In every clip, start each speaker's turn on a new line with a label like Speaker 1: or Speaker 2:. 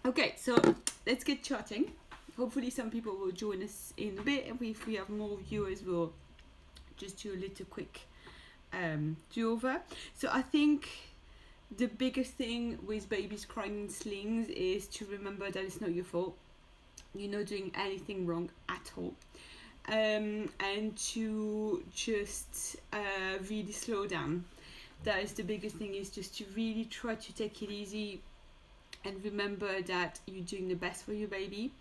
Speaker 1: Okay, so let's get chatting. Hopefully some people will join us in a bit. If we have more viewers, we'll just do a little quick do over. So I think the biggest thing with babies crying in slings is to remember that it's not your fault. You're not doing anything wrong at all. And to just really slow down. That is the biggest thing, is just to really try to take it easy and remember that you're doing the best for your baby.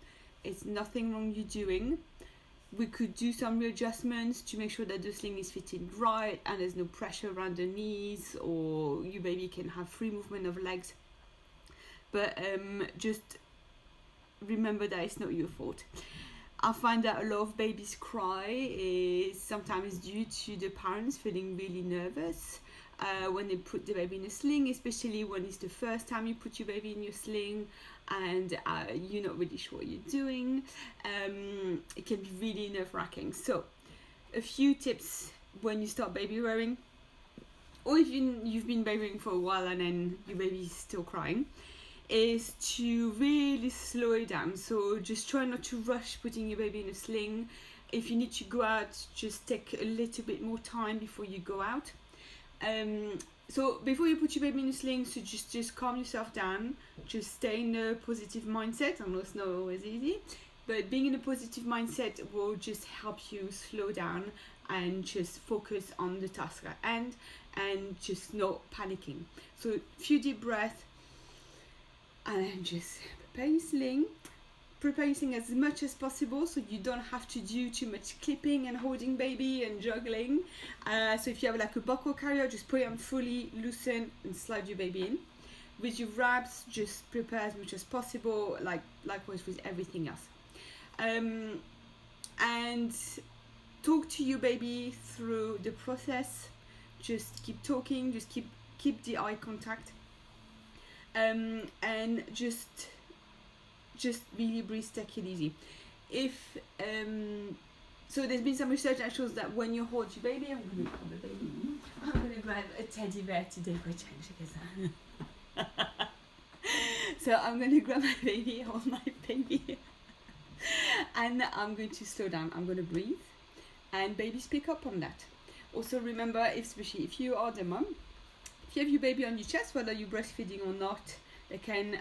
Speaker 1: It's nothing wrong you're doing. We could do some readjustments to make sure that the sling is fitting right and there's no pressure around the knees, or your baby can have free movement of legs. But just remember that it's not your fault. I find that a lot of babies cry is sometimes due to the parents feeling really nervous when they put the baby in a sling, especially when it's the first time you put your baby in your sling and you're not really sure what you're doing. It can be really nerve-wracking. So a few tips when you start baby wearing, or if you've been babying for a while and then your baby's still crying, is to really slow it down. So just try not to rush putting your baby in a sling. If you need to go out, just take a little bit more time before you go out. So before you put your baby in a sling, so just calm yourself down. Just stay in a positive mindset. I know it's not always easy, but being in a positive mindset will just help you slow down and just focus on the task at hand and just not panicking. So a few deep breaths, and then just prepare your sling. Prepare your sling as much as possible so you don't have to do too much clipping and holding baby and juggling. So if you have like a buckle carrier, just put it on fully, loosen and slide your baby in. With your wraps, just prepare as much as possible, likewise with everything else. And talk to your baby through the process. Just keep talking, just keep the eye contact. And just really breathe, take it easy. If so there's been some research that shows that when you hold your baby, I'm gonna grab a teddy bear today for a change because so I'm gonna grab my baby, hold my baby and I'm going to slow down. I'm gonna breathe, and babies pick up on that. Also remember, especially if you are the mom, if you have your baby on your chest, whether you're breastfeeding or not, they can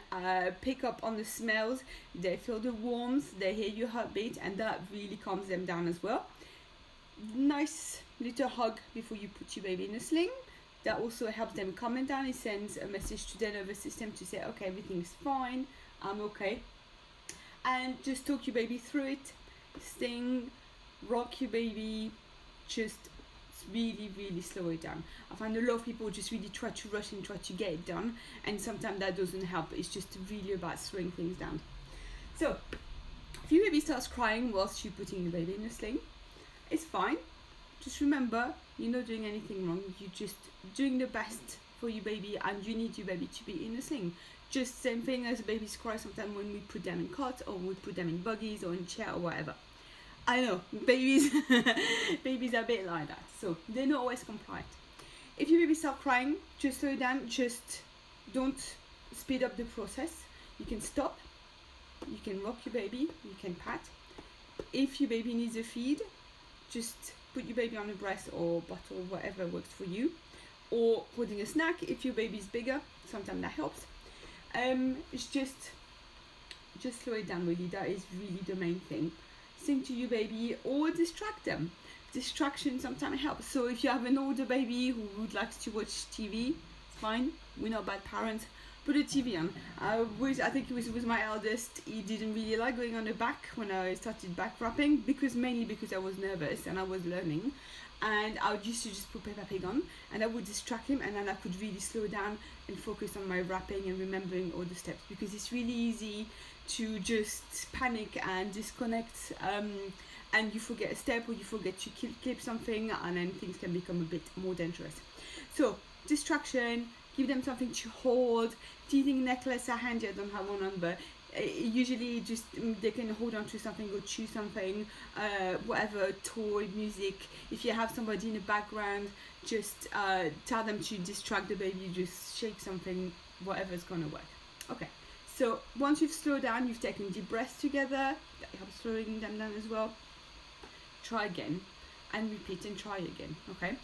Speaker 1: pick up on the smells, they feel the warmth, they hear your heartbeat, and that really calms them down as well. Nice little hug before you put your baby in a sling. That also helps them calm down. It sends a message to their nervous system to say, okay, everything's fine, I'm okay. And just talk your baby through it, sing, rock your baby, just really slow it down. I find a lot of people just really try to rush and try to get it done, and sometimes that doesn't help. It's just really about slowing things down. So if your baby starts crying whilst you're putting your baby in a sling, it's fine. Just remember, you're not doing anything wrong. You're just doing the best for your baby, and you need your baby to be in a sling. Just same thing as babies cry sometimes when we put them in cots or we put them in buggies or in chair or whatever. I know, babies babies are a bit like that, so they're not always compliant. If your baby starts crying, just slow it down, just don't speed up the process. You can stop, you can rock your baby, you can pat. If your baby needs a feed, just put your baby on a breast or bottle, whatever works for you, or holding a snack. If your baby is bigger, sometimes that helps. It's just slow it down, really. That is really the main thing. Sing to your baby or distract them. Distraction sometimes helps. So if you have an older baby who would like to watch TV, it's fine. We're not bad parents. Put a TV on. I think it was with my eldest. He didn't really like going on the back when I started back wrapping, mainly because I was nervous and I was learning. And I used to just put Peppa Pig on, and I would distract him, and then I could really slow down and focus on my wrapping and remembering all the steps, because it's really easy to just panic and disconnect, and you forget a step or you forget to clip something, and then things can become a bit more dangerous. So distraction, give them something to hold. Teething necklace, I hand you, I don't have one on, but usually just they can hold on to something or chew something, whatever, toy, music. If you have somebody in the background, just tell them to distract the baby, just shake something, whatever's gonna work. Okay, So once you've slowed down, you've taken deep breaths together, that helps slowing them down as well. Try again and repeat and try again, okay?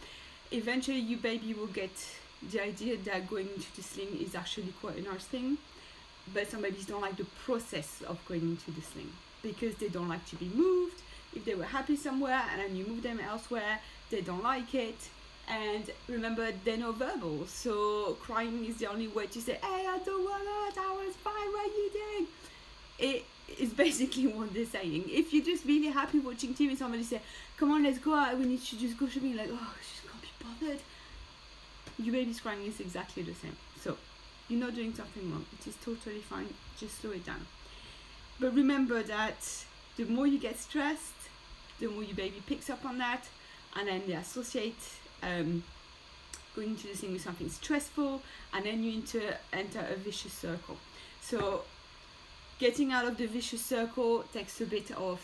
Speaker 1: Eventually your baby will get the idea that going into the sling is actually quite a nice thing, but some babies don't like the process of going into the sling because they don't like to be moved. If they were happy somewhere and then you move them elsewhere, they don't like it. And remember, they're not verbal, so crying is the only way to say, hey, I don't want it, I was fine, what are you doing? It is basically what they're saying. If you're just really happy watching TV and somebody say, come on, let's go out, we need to just go shopping, like, oh, she just can't be bothered. Your baby's crying is exactly the same. So you're not doing something wrong. It is totally fine. Just slow it down. But remember that the more you get stressed, the more your baby picks up on that, and then they associate going into the thing with something stressful, and then you enter a vicious circle. So getting out of the vicious circle takes a bit of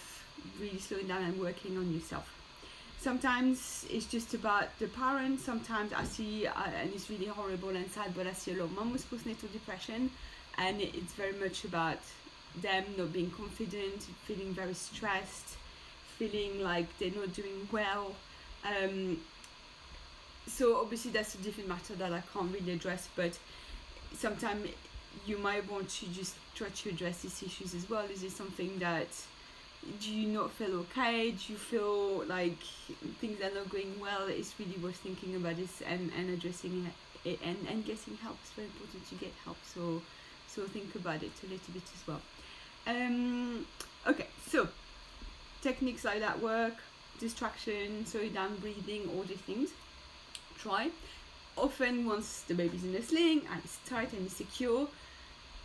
Speaker 1: really slowing down and working on yourself. Sometimes it's just about the parent. Sometimes I see, and it's really horrible and sad, but I see a lot of mom with postnatal depression, and it's very much about them not being confident, feeling very stressed, feeling like they're not doing well. So obviously that's a different matter that I can't really address, but sometimes you might want to just try to address these issues as well. Is it something that, do you not feel okay? Do you feel like things are not going well? It's really worth thinking about this and addressing it and getting help. It's very important to get help, so think about it a little bit as well. Okay, so techniques like that work, distraction, slowing down, breathing, all these things. Try. Often once the baby's in the sling and it's tight and it's secure,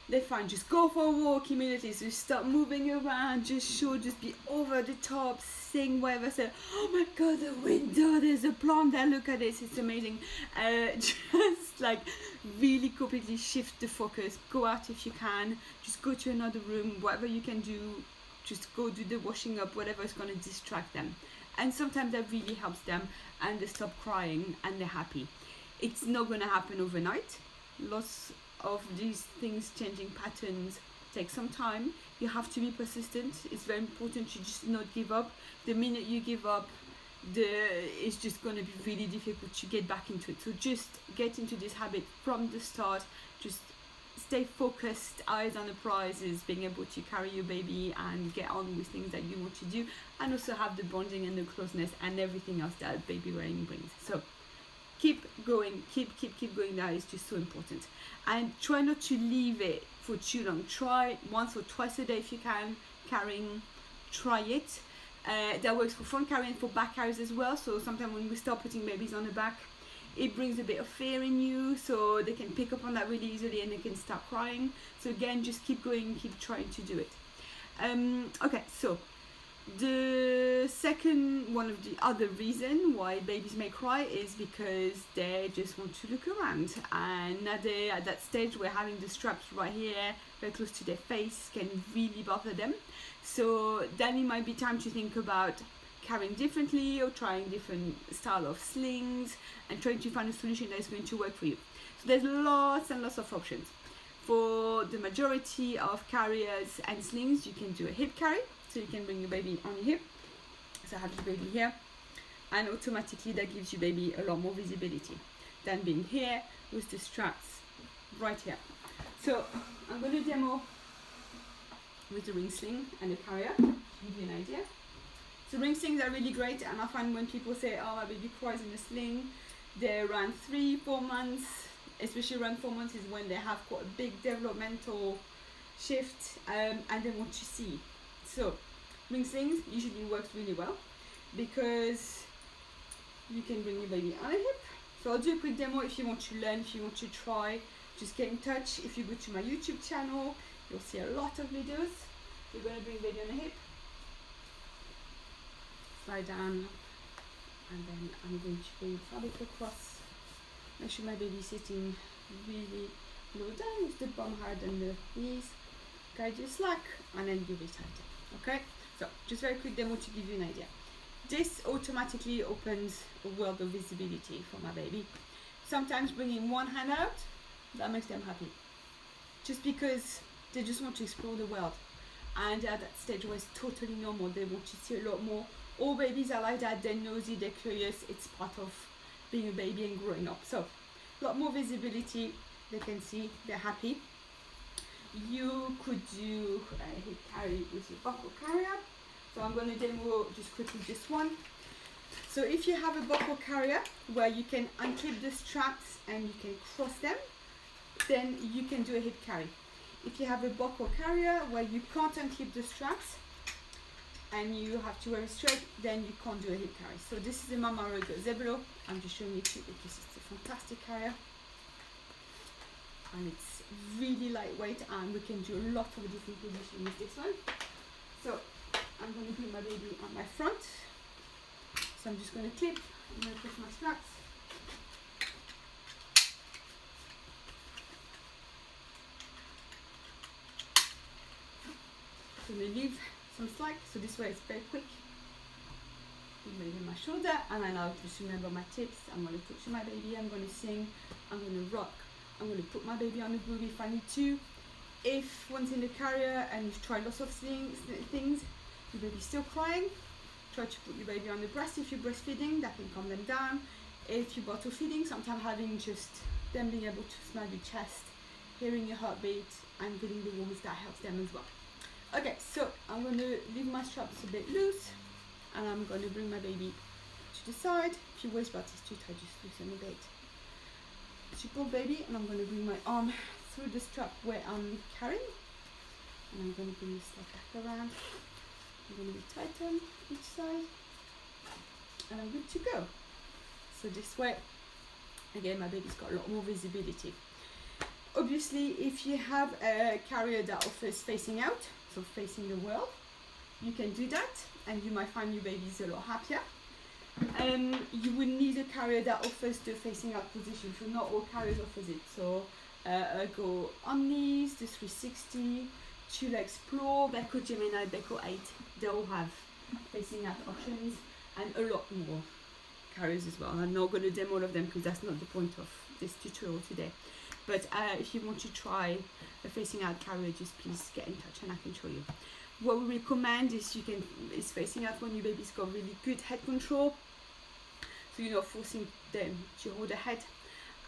Speaker 1: they're fine. Just go for a walk immediately. So start moving around, just be over the top, sing whatever. Say, oh my god, the window, there's a plant there, look at this, it's amazing. Just like really completely shift the focus. Go out if you can, just go to another room, whatever you can do, just go do the washing up, whatever is going to distract them. And sometimes that really helps them and they stop crying and they're happy. It's not going to happen overnight. Lots of these things, changing patterns, take some time. You have to be persistent. It's very important to just not give up. The minute you give up, it's just going to be really difficult to get back into it. So just get into this habit from the start. Just stay focused, eyes on the prizes, being able to carry your baby and get on with things that you want to do, and also have the bonding and the closeness and everything else that baby wearing brings. So keep going, keep going. That is just so important. And try not to leave it for too long. Try once or twice a day if you can, carrying. Try it. That works for front carry and for back carries as well. So sometimes when we start putting babies on the back, it brings a bit of fear in you, so they can pick up on that really easily and they can start crying. So again, just keep going, keep trying to do it. Okay, so the second one of the other reason why babies may cry is because they just want to look around, and now they're at that stage where having the straps right here very close to their face can really bother them. So then it might be time to think about carrying differently or trying different style of slings and trying to find a solution that is going to work for you. So there's lots and lots of options. For the majority of carriers and slings, you can do a hip carry. So you can bring your baby on your hip. So have your baby here, and automatically that gives your baby a lot more visibility than being here with the straps right here. So I'm going to demo with the ring sling and the carrier to give you an idea. So ring slings are really great, and I find when people say, oh, my baby cries in a sling, they're around 3-4 months, especially around 4 months is when they have quite a big developmental shift, and they want to see. So ring slings usually works really well because you can bring your baby on a hip. So I'll do a quick demo if you want to learn, if you want to try, just get in touch. If you go to my YouTube channel, you'll see a lot of videos. We're going to bring baby on a hip, slide down, and then I'm going to bring fabric across. Make sure my baby is sitting really low down with the bum hard and the knees. Guide your slack and then give it tight. Okay, so just very quick demo to give you an idea. This automatically opens a world of visibility for my baby. Sometimes bringing one hand out, that makes them happy. Just because They just want to explore the world. And they're at that stage where it's totally normal. They want to see a lot more. All babies are like that. They're nosy, they're curious. It's part of being a baby and growing up. So a lot more visibility. They can see, they're happy. You could do a hip carry with your buckle carrier. So I'm going to demo just quickly just one. So if you have a buckle carrier where you can unclip the straps and you can cross them, then you can do a hip carry. If you have a buckle carrier where you can't unclip the straps and you have to wear it straight, then you can't do a hip carry. So this is the Mama Rogo Zeblo. I'm just showing it to you because it's a fantastic carrier. And it's really lightweight and we can do a lot of different positions with this one. So I'm going to put my baby on my front. So I'm just going to clip, I'm going to push my straps. I'm going to leave some slack, so this way it's very quick. I'm going to my shoulder, and then I'll just remember my tips. I'm going to touch my baby, I'm going to sing, I'm going to rock, I'm going to put my baby on the boob if I need to. If one's in the carrier and you've tried lots of things, your baby's still crying, try to put your baby on the breast if you're breastfeeding, that can calm them down. If you're bottle feeding, sometimes having just them being able to smell your chest, hearing your heartbeat and feeling the warmth, that helps them as well. Okay, so I'm going to leave my straps a bit loose and I'm going to bring my baby to the side. If your waist belt is too tight, just loosen a bit. Support baby, and I'm going to bring my arm through the strap where I'm carrying, and I'm going to bring this back around. I'm going to tighten each side and I'm good to go. So this way, again, my baby's got a lot more visibility. Obviously, if you have a carrier that offers facing out, so facing the world, you can do that and you might find your baby's a lot happier. You would need a carrier that offers the facing out position, so not all carriers offers it. So go on knees, the 360, Chula Explore, Beko Gemini, Beko 8, they all have facing out options and a lot more carriers as well. I'm not going to demo all of them because that's not the point of this tutorial today. But if you want to try a facing out carrier, just please get in touch and I can show you. What we recommend is is facing out when your baby's got really good head control, so you're not forcing them to hold the head.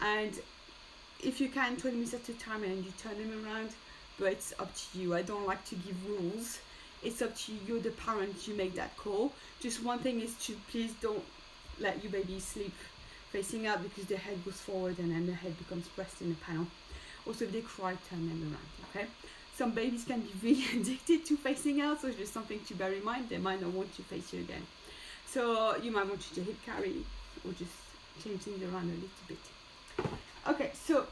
Speaker 1: And if you can, 20 minutes at a time and you turn them around, but it's up to you. I don't like to give rules. It's up to you. You're the parent, you make that call. Just one thing is to please don't let your baby sleep facing out because the head goes forward and then the head becomes pressed in the panel. Also, if they cry, turn them around, okay? Some babies can be really addicted to facing out, so it's just something to bear in mind. They might not want to face you again. So you might want to hip carry or just change things around a little bit. Okay, so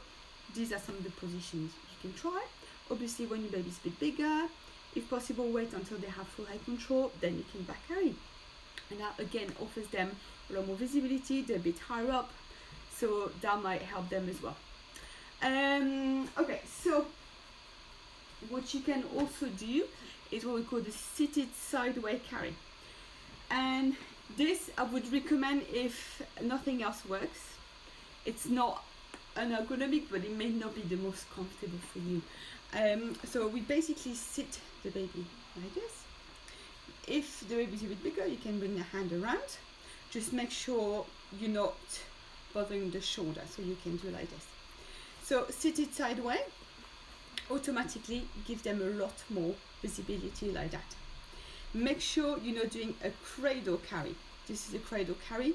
Speaker 1: these are some of the positions you can try. Obviously, when your baby's a bit bigger, if possible, wait until they have full head control, then you can back carry. And that again offers them a lot more visibility, they're a bit higher up, so that might help them as well. Okay, so what you can also do is what we call the seated sideway carry. And this I would recommend if nothing else works. It's not an ergonomic, but it may not be the most comfortable for you. So we basically sit the baby like this. If the baby is a bit bigger, you can bring the hand around. Just make sure you're not bothering the shoulder, so you can do like this. So seated sideway automatically give them a lot more visibility like that. Make sure you're not doing a cradle carry. This is a cradle carry,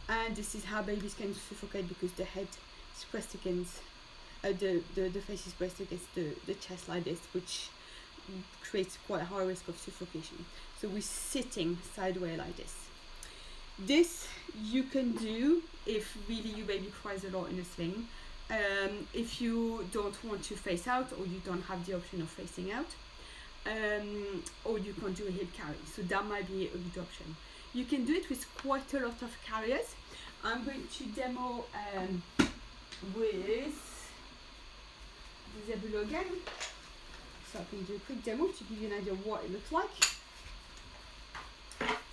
Speaker 1: and this is how babies can suffocate because the head is pressed against the face is pressed against the chest like this, which creates quite a high risk of suffocation. So we're sitting sideways like this. This you can do if really your baby cries a lot in a sling. If you don't want to face out, or you don't have the option of facing out, or you can do a hip carry, so that might be a good option. You can do it with quite a lot of carriers. I'm going to demo with the Zebulo again, so I can do a quick demo to give you an idea of what it looks like.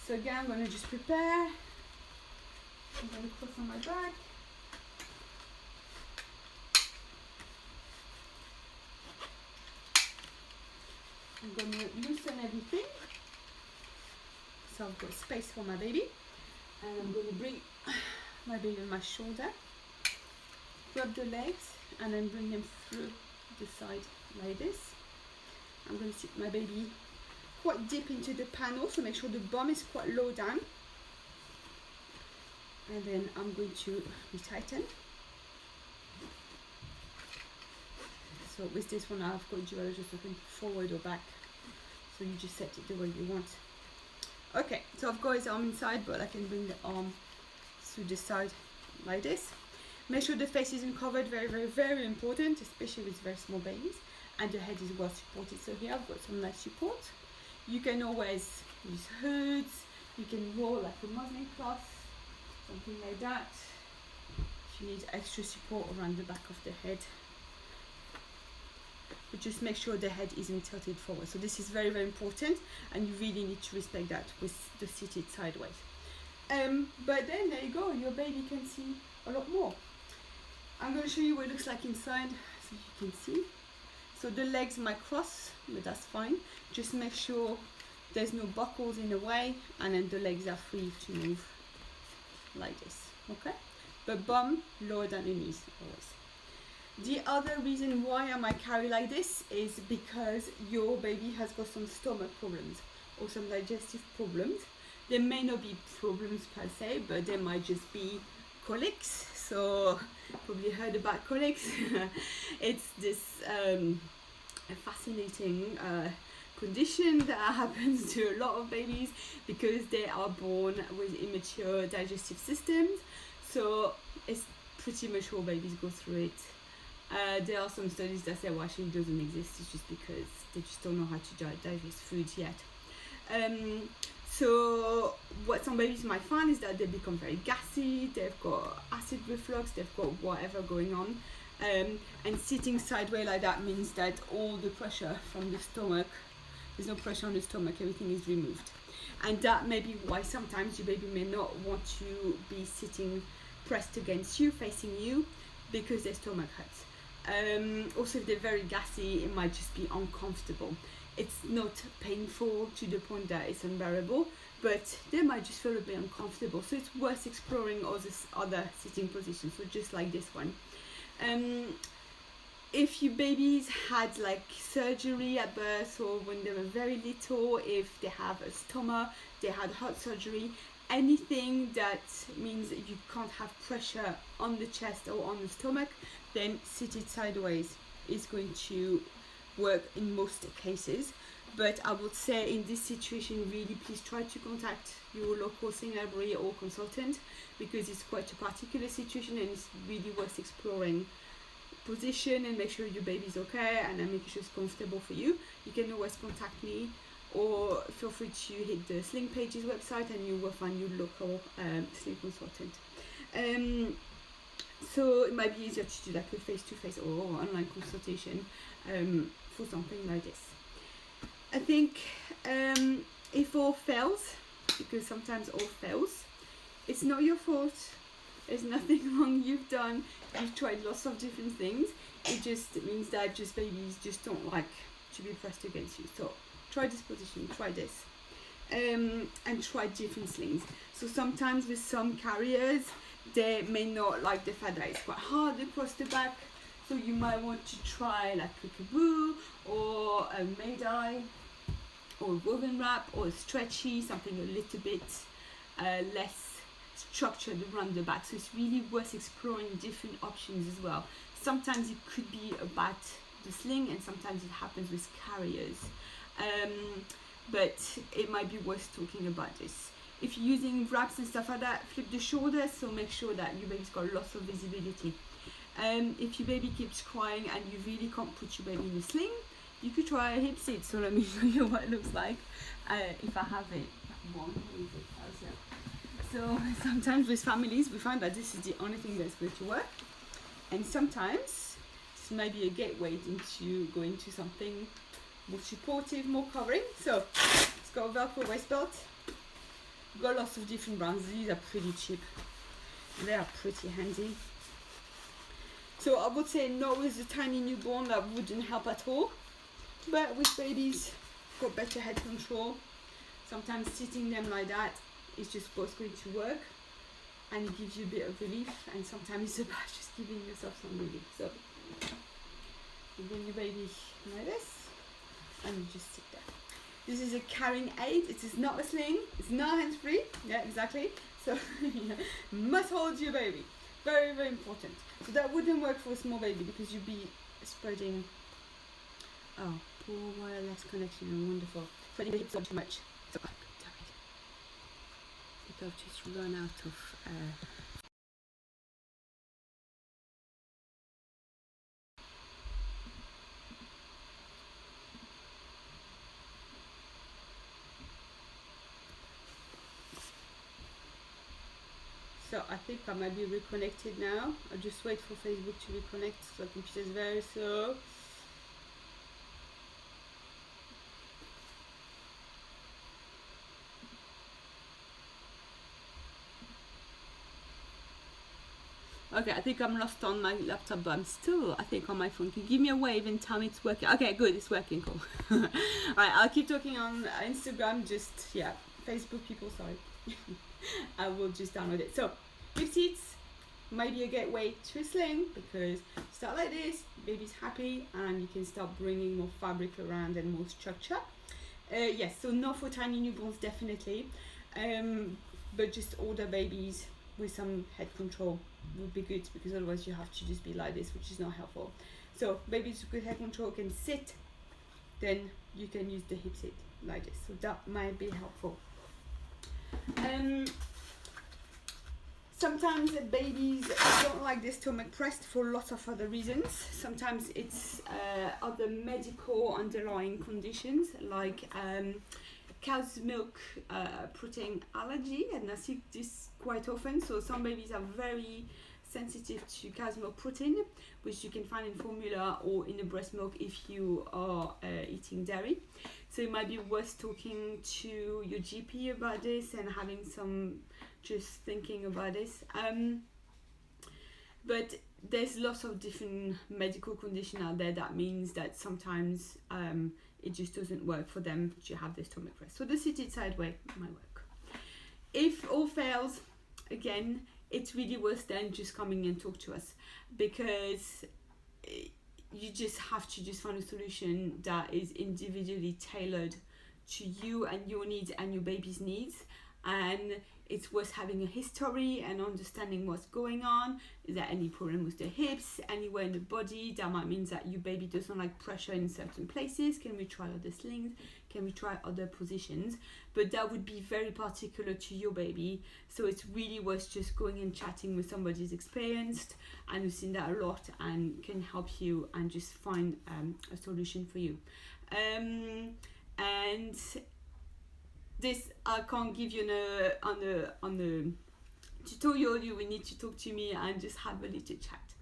Speaker 1: So again, I'm going to just prepare. I'm going to cross on my back. I'm going to loosen everything. So I've got space for my baby. And I'm going to bring my baby on my shoulder. Grab the legs and then bring them through the side like this. I'm going to sit my baby quite deep into the panel, so make sure the bum is quite low down. And then I'm going to retighten. So with this one I've got dual just looking forward or back, so you just set it the way you want. Okay, so I've got his arm inside, but I can bring the arm through the side like this. Make sure the face isn't covered, very, very, very important, especially with very small babies, and the head is well supported. So here I've got some nice support. You can always use hoods, you can roll like a muslin cloth, something like that, if you need extra support around the back of the head. But just make sure the head isn't tilted forward. So this is very, very important, and you really need to respect that with the seated sideways. But then there you go, your baby can see a lot more. I'm going to show you what it looks like inside, so you can see. So the legs might cross, but that's fine. Just make sure there's no buckles in the way, and then the legs are free to move like this, okay? But bum lower than the knees always. The other reason why I might carry like this is because your baby has got some stomach problems or some digestive problems. There may not be problems per se, but there might just be colics. So probably heard about colics. It's this fascinating condition that happens to a lot of babies because they are born with immature digestive systems. So it's pretty much all babies go through it. There are some studies that say, well, actually it doesn't exist, it's just because they just don't know how to digest food yet. So what some babies might find is that they become very gassy, they've got acid reflux, they've got whatever going on. And sitting sideways like that means that all the pressure from the stomach, there's no pressure on the stomach, everything is removed. And that may be why sometimes your baby may not want to be sitting pressed against you, facing you, because their stomach hurts. Also, if they're very gassy, it might just be uncomfortable. It's not painful to the point that it's unbearable, but they might just feel a bit uncomfortable. So it's worth exploring other sitting positions, so just like this one. If your babies had like surgery at birth or when they were very little, if they have a stoma, they had heart surgery, anything that means that you can't have pressure on the chest or on the stomach, then seated sideways is going to work in most cases. But I would say in this situation, really please try to contact your local sling library or consultant, because it's quite a particular situation and it's really worth exploring position and make sure your baby's okay and make sure it's comfortable for you. You can always contact me, or feel free to hit the Sling Pages website and you will find your local sling consultant. So it might be easier to do like a face-to-face or online consultation for something like this. I think if all fails, because sometimes all fails, it's not your fault. There's nothing wrong you've done. You've tried lots of different things. It just means that just babies just don't like to be pressed against you. So try this position, try this. And try different slings. So sometimes with some carriers, they may not like the fact that it's quite hard across the back. So you might want to try like a kaboo or a made-eye or a woven wrap or a stretchy, something a little bit less structured around the back. So it's really worth exploring different options as well. Sometimes it could be about the sling and sometimes it happens with carriers. But it might be worth talking about this. If you're using wraps and stuff like that, flip the shoulders, so make sure that your baby's got lots of visibility. If your baby keeps crying and you really can't put your baby in a sling, you could try a hip seat. So let me show you what it looks like. If I have it, so sometimes with families, we find that this is the only thing that's going to work. And sometimes this might be a gateway into going to something more supportive, more covering. So it's got a Velcro waist belt. Got lots of different brands. These are pretty cheap. They are pretty handy. So I would say not with a tiny newborn, that wouldn't help at all. But with babies, got better head control. Sometimes sitting them like that is just what's going to work, and it gives you a bit of relief, and sometimes it's about just giving yourself some relief. So you bring your baby like this, and you just sit there. This is a carrying aid. It is not a sling. It's not hands-free. Yeah, exactly. So must hold your baby. Very, very important. So that wouldn't work for a small baby because you'd be spreading. Oh, poor wireless connection. Wonderful. Spreading the hips out too much. So, oh, damn it. I think I've just run out of. So I think I might be reconnected now. I'll just wait for Facebook to reconnect. So the computer is very slow. Okay, I think I'm lost on my laptop, but I'm still, I think, on my phone. Can you give me a wave and tell me it's working? Okay, good, it's working, cool. Alright, I'll keep talking on Instagram, just, yeah, Facebook people, sorry. I will just download it. So, hip seats might be a gateway to a sling, because start like this, baby's happy, and you can start bringing more fabric around and more structure. Yes, so not for tiny newborns, definitely, but just older babies with some head control would be good, because otherwise you have to just be like this, which is not helpful. So babies with good head control can sit, then you can use the hip seat like this, so that might be helpful. Sometimes babies don't like their stomach pressed for lots of other reasons. Sometimes it's other medical underlying conditions, like cow's milk protein allergy, and I see this quite often. So some babies are very sensitive to cow's milk protein, which you can find in formula or in the breast milk if you are eating dairy. So it might be worth talking to your GP about this and having some just thinking about this. But there's lots of different medical conditions out there that means that sometimes it just doesn't work for them to have their stomach pressed. So the seated sideways might work. If all fails, again, it's really worth then just coming and talk to us, because you just have to just find a solution that is individually tailored to you and your needs and your baby's needs. And it's worth having a history and understanding what's going on. Is there any problem with the hips, anywhere in the body? That might mean that your baby doesn't like pressure in certain places. Can we try other slings? Can we try other positions? But that would be very particular to your baby. So it's really worth just going and chatting with somebody who's experienced and who's seen that a lot and can help you and just find a solution for you. And this I can't give you on the tutorial. You will need to talk to me and just have a little chat.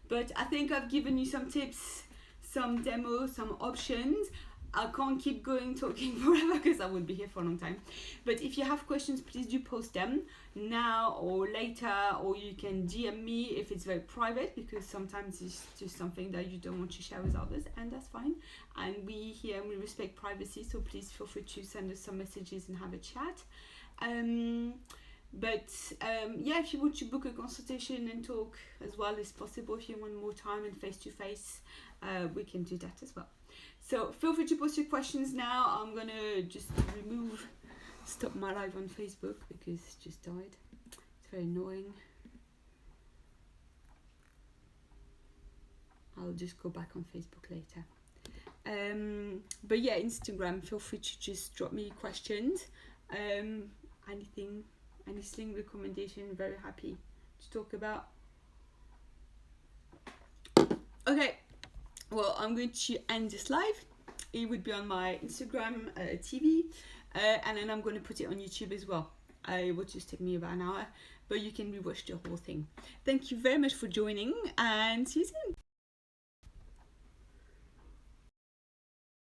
Speaker 1: But I think I've given you some tips, some demos, some options. I can't keep going talking forever because I would be here for a long time. But if you have questions, please do post them now or later, or you can DM me if it's very private, because sometimes it's just something that you don't want to share with others, and that's fine. And we here, we respect privacy, so please feel free to send us some messages and have a chat. Yeah, if you want to book a consultation and talk as well, it's possible. If you want more time and face-to-face, we can do that as well. So feel free to post your questions now. I'm gonna just stop my live on Facebook because it just died. It's very annoying. I'll just go back on Facebook later. But yeah, Instagram, feel free to just drop me questions. Anything, any sling recommendation, very happy to talk about. Okay, well, I'm going to end this live. It would be on my Instagram TV, and then I'm going to put it on YouTube as well. It will just take me about an hour, but you can rewatch the whole thing. Thank you very much for joining, and see you soon.